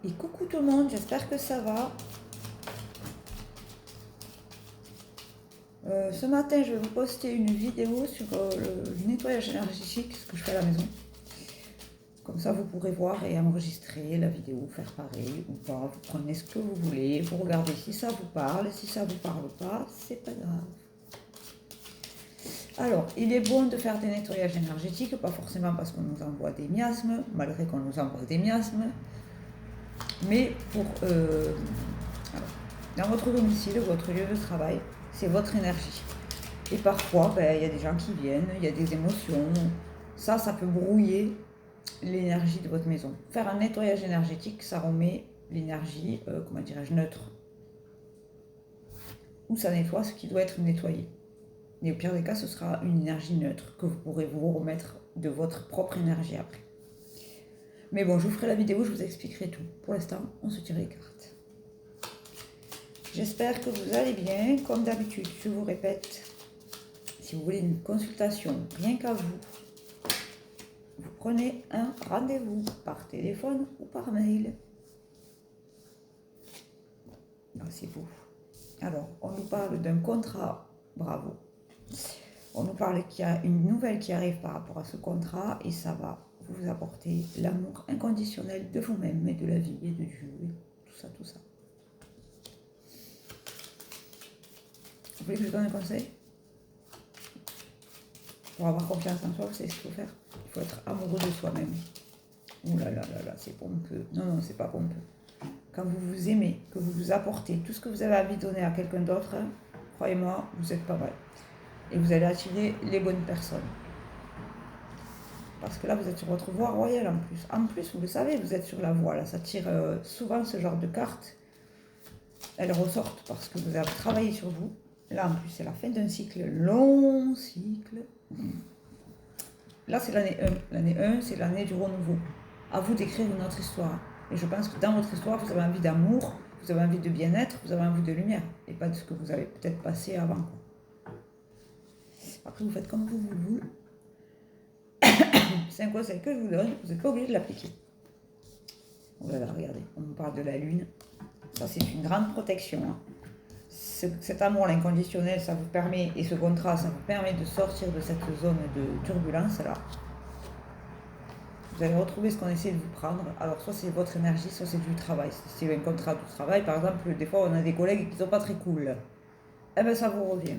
Et coucou tout le monde, j'espère que ça va. Ce matin, je vais vous poster une vidéo sur le nettoyage énergétique, ce que je fais à la maison. Comme ça, vous pourrez voir et enregistrer la vidéo, faire pareil ou pas. Vous prenez ce que vous voulez, vous regardez si ça vous parle. Si ça vous parle pas, c'est pas grave. Alors, il est bon de faire des nettoyages énergétiques, pas forcément parce qu'on nous envoie des miasmes, malgré qu'on nous envoie des miasmes, mais pour alors, dans votre domicile, votre lieu de travail, c'est votre énergie. Et parfois, il y a des gens qui viennent, il y a des émotions. Ça peut brouiller l'énergie de votre maison. Faire un nettoyage énergétique, ça remet l'énergie, comment dirais-je, neutre. Ou ça nettoie ce qui doit être nettoyé. Et au pire des cas, ce sera une énergie neutre que vous pourrez vous remettre de votre propre énergie après. Mais bon, je vous ferai la vidéo, je vous expliquerai tout. Pour l'instant, on se tire les cartes. J'espère que vous allez bien. Comme d'habitude, je vous répète, si vous voulez une consultation rien qu'à vous, vous prenez un rendez-vous par téléphone ou par mail. Ah, c'est beau. Alors, on nous parle d'un contrat, bravo. On nous parle qu'il y a une nouvelle qui arrive par rapport à ce contrat et ça va vous apporter l'amour inconditionnel de vous-même et de la vie et de Dieu et tout ça, tout ça. Vous voulez que je donne un conseil? Pour avoir confiance en soi, vous savez ce qu'il faut faire? Il faut être amoureux de soi-même. Ouh là là là là, c'est pompeux. Non, non, c'est pas pompeux. Quand vous vous aimez, que vous vous apportez tout ce que vous avez envie de donner à quelqu'un d'autre, croyez-moi, vous êtes pas mal. Et vous allez attirer les bonnes personnes. Parce que là, vous êtes sur votre voie royale en plus. En plus, vous le savez, vous êtes sur la voie. Là, ça tire souvent ce genre de cartes. Elles ressortent parce que vous avez travaillé sur vous. Là, en plus, c'est la fin d'un cycle, long cycle. Là, c'est l'année 1. L'année 1, c'est l'année du renouveau. À vous d'écrire une autre histoire. Et je pense que dans votre histoire, vous avez envie d'amour, vous avez envie de bien-être, vous avez envie de lumière. Et pas de ce que vous avez peut-être passé avant. Après, vous faites comme vous voulez. C'est un conseil que je vous donne, vous n'êtes pas obligé de l'appliquer. Oh là là, regardez, on me parle de la lune. Ça, c'est une grande protection. Hein. Cet amour inconditionnel, ça vous permet, et ce contrat, ça vous permet de sortir de cette zone de turbulence là. Vous allez retrouver ce qu'on essaie de vous prendre. Alors, soit c'est votre énergie, soit c'est du travail. Si c'est un contrat de travail, par exemple, des fois, on a des collègues qui ne sont pas très cool. Eh bien, ça vous revient.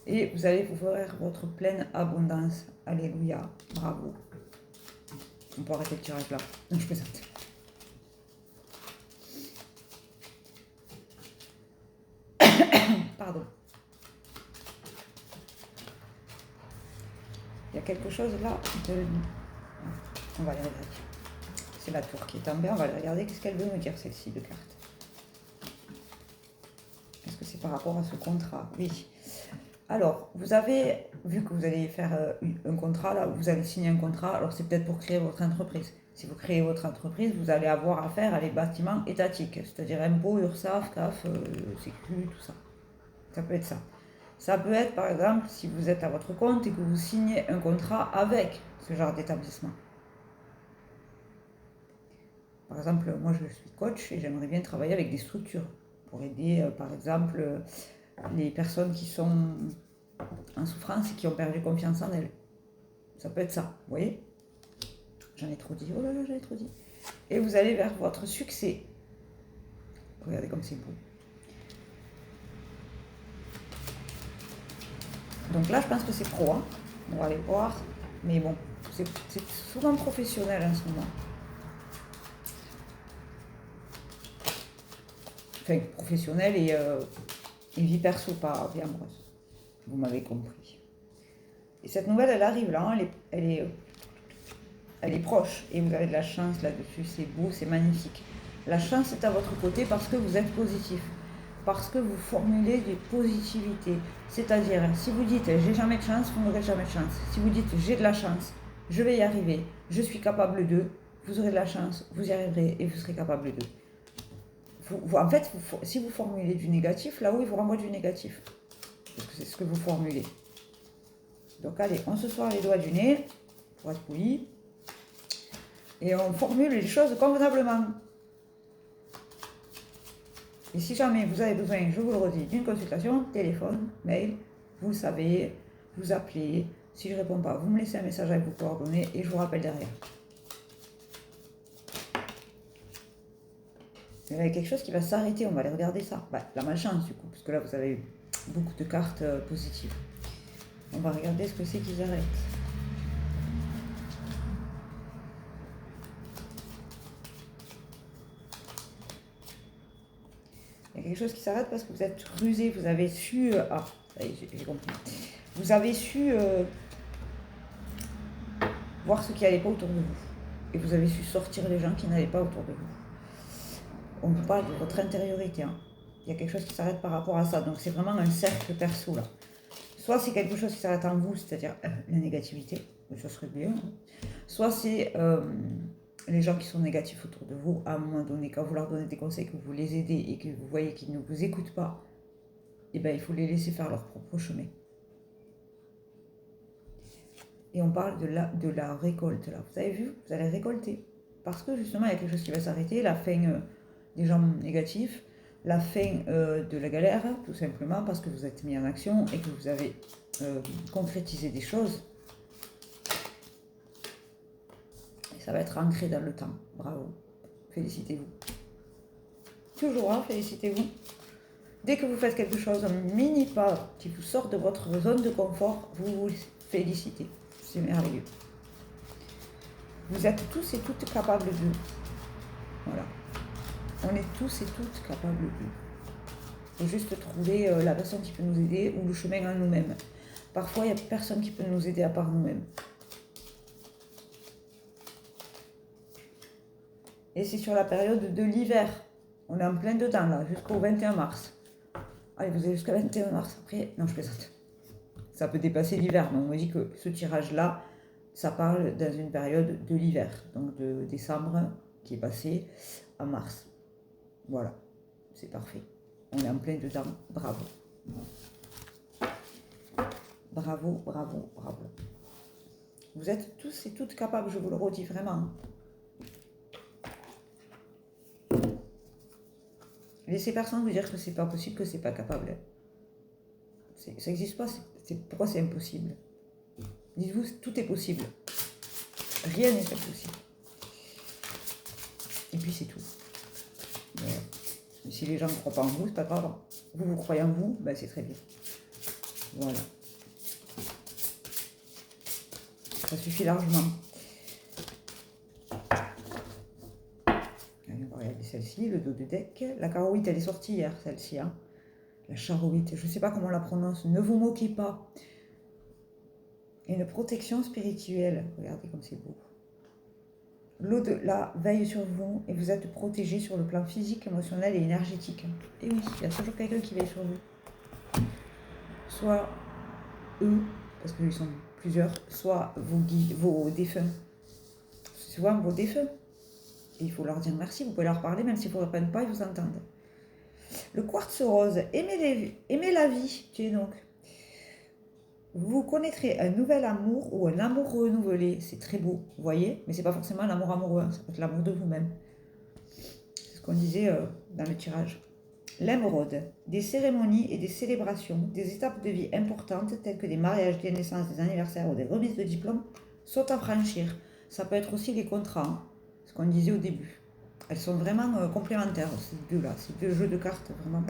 Et vous allez vous faire votre pleine abondance. Alléluia. Bravo. On peut arrêter le tirage là. Non, je plaisante. Pardon. Il y a quelque chose là de... On va aller regarder. C'est la tour qui est tombée. On va aller regarder qu'est-ce qu'elle veut me dire, celle-ci de carte. Est-ce que c'est par rapport à ce contrat? Oui. Alors, vous avez vu que vous allez faire un contrat, là, vous allez signer un contrat, alors c'est peut-être pour créer votre entreprise. Si vous créez votre entreprise, vous allez avoir affaire à les bâtiments étatiques, c'est-à-dire impôts, URSSAF, CAF, Sécu, tout ça. Ça peut être ça. Ça peut être, par exemple, si vous êtes à votre compte et que vous signez un contrat avec ce genre d'établissement. Par exemple, moi je suis coach et j'aimerais bien travailler avec des structures pour aider, par exemple, les personnes qui sont en souffrance et qui ont perdu confiance en elles. Ça peut être ça, vous voyez? J'en ai trop dit, oh là là, j'en ai trop dit. Et vous allez vers votre succès. Regardez comme c'est beau. Donc là, je pense que c'est pro, hein. On va aller voir. Mais bon, c'est souvent professionnel en ce moment. Enfin, professionnel et vie perso, pas vie amoureuse. Vous m'avez compris. Et cette nouvelle, elle arrive là, hein, elle est proche. Et vous avez de la chance là-dessus, c'est beau, c'est magnifique. La chance est à votre côté parce que vous êtes positif. Parce que vous formulez des positivités. C'est-à-dire, si vous dites j'ai jamais de chance, vous n'aurez jamais de chance. Si vous dites j'ai de la chance, je vais y arriver, je suis capable de, vous aurez de la chance, vous y arriverez et vous serez capable de. En fait, si vous formulez du négatif, là-haut, il vous renvoie du négatif. Parce que c'est ce que vous formulez. Donc allez, on se sort les doigts du nez, pour être poli. Et on formule les choses convenablement. Et si jamais vous avez besoin, je vous le redis, d'une consultation, téléphone, mail, vous le savez, vous appelez. Si je ne réponds pas, vous me laissez un message avec vos coordonnées et je vous rappelle derrière. Il y a quelque chose qui va s'arrêter, on va aller regarder ça. Bah, la malchance du coup, parce que là vous avez beaucoup de cartes positives. On va regarder ce que c'est qu'ils arrêtent. Il y a quelque chose qui s'arrête parce que vous êtes rusé, vous avez su... ah, ça y est, j'ai compris. Vous avez su voir ce qui n'allait pas autour de vous. Et vous avez su sortir les gens qui n'allaient pas autour de vous. On vous parle de votre intériorité. Hein. Il y a quelque chose qui s'arrête par rapport à ça. Donc c'est vraiment un cercle perso là. Soit c'est quelque chose qui s'arrête en vous, c'est-à-dire la négativité, ça serait bien. Hein. Soit c'est les gens qui sont négatifs autour de vous, à un moment donné, quand vous leur donnez des conseils, que vous les aidez et que vous voyez qu'ils ne vous écoutent pas, eh ben, il faut les laisser faire leur propre chemin. Et on parle de la récolte là. Vous avez vu, vous allez récolter. Parce que justement, il y a quelque chose qui va s'arrêter, la fin des gens négatifs, la fin de la galère, tout simplement parce que vous êtes mis en action et que vous avez concrétisé des choses. Et ça va être ancré dans le temps. Bravo. Félicitez-vous. Toujours, hein, félicitez-vous. Dès que vous faites quelque chose, un mini pas qui vous sort de votre zone de confort, vous vous félicitez. C'est merveilleux. Vous êtes tous et toutes capables de. Voilà. On est tous et toutes capables de. Il faut juste trouver la personne qui peut nous aider ou le chemin en nous-mêmes. Parfois, il n'y a personne qui peut nous aider à part nous-mêmes. Et c'est sur la période de l'hiver. On est en plein dedans, là, jusqu'au 21 mars. Allez, vous avez jusqu'à 21 mars. Après, non, je plaisante. Ça peut dépasser l'hiver, mais on me dit que ce tirage-là, ça parle dans une période de l'hiver. Donc de décembre, qui est passé, à mars. Voilà, c'est parfait. On est en plein dedans. Bravo. Bravo, bravo, bravo. Vous êtes tous et toutes capables, je vous le redis vraiment. Laissez personne vous dire que c'est pas possible, que c'est pas capable. Ça n'existe pas. Pourquoi c'est impossible? Dites-vous, tout est possible. Rien n'est impossible. Et puis c'est tout. Mais si les gens ne croient pas en vous, c'est pas grave. Vous, vous croyez en vous, ben c'est très bien. Voilà. Ça suffit largement. Allez, on va regarder celle-ci, le dos de deck. La charoïte, elle est sortie hier, celle-ci. Hein. La charoïte, je ne sais pas comment on la prononce. Ne vous moquez pas. Une protection spirituelle. Regardez comme c'est beau. L'au-delà veille sur vous et vous êtes protégé sur le plan physique, émotionnel et énergétique. Et oui, il y a toujours quelqu'un qui veille sur vous. Soit eux, parce qu'ils sont plusieurs, soit vos guides, vos défunts. Souvent vos défunts. Et il faut leur dire merci, vous pouvez leur parler, même s'ils ne vous répondent pas, ils vous entendent. Le quartz rose, aimez la vie, tu es donc. Vous connaîtrez un nouvel amour ou un amour renouvelé. C'est très beau, vous voyez, mais c'est pas forcément un amour amoureux, ça peut être l'amour de vous-même. C'est ce qu'on disait dans le tirage. L'émeraude, des cérémonies et des célébrations, des étapes de vie importantes telles que des mariages, des naissances, des anniversaires ou des remises de diplômes sont à franchir. Ça peut être aussi les contrats, hein, ce qu'on disait au début. Elles sont vraiment complémentaires, ces deux-là, ces deux jeux de cartes, vraiment.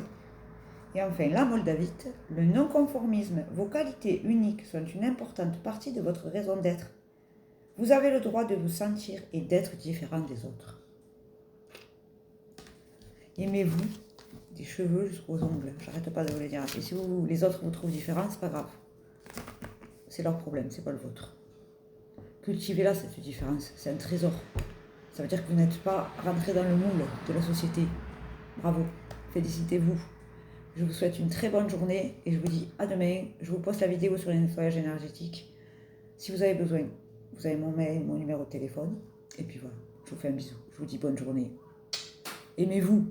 Et enfin, la moldavite, le non-conformisme, vos qualités uniques sont une importante partie de votre raison d'être. Vous avez le droit de vous sentir et d'être différent des autres. Aimez-vous des cheveux jusqu'aux ongles, j'arrête pas de vous le dire. Et si les autres vous trouvent différents, c'est pas grave. C'est leur problème, c'est pas le vôtre. Cultivez-la cette différence, c'est un trésor. Ça veut dire que vous n'êtes pas rentré dans le moule de la société. Bravo, félicitez-vous. Je vous souhaite une très bonne journée et je vous dis à demain. Je vous poste la vidéo sur les nettoyages énergétiques. Si vous avez besoin, vous avez mon mail, mon numéro de téléphone. Et puis voilà, je vous fais un bisou. Je vous dis bonne journée. Aimez-vous.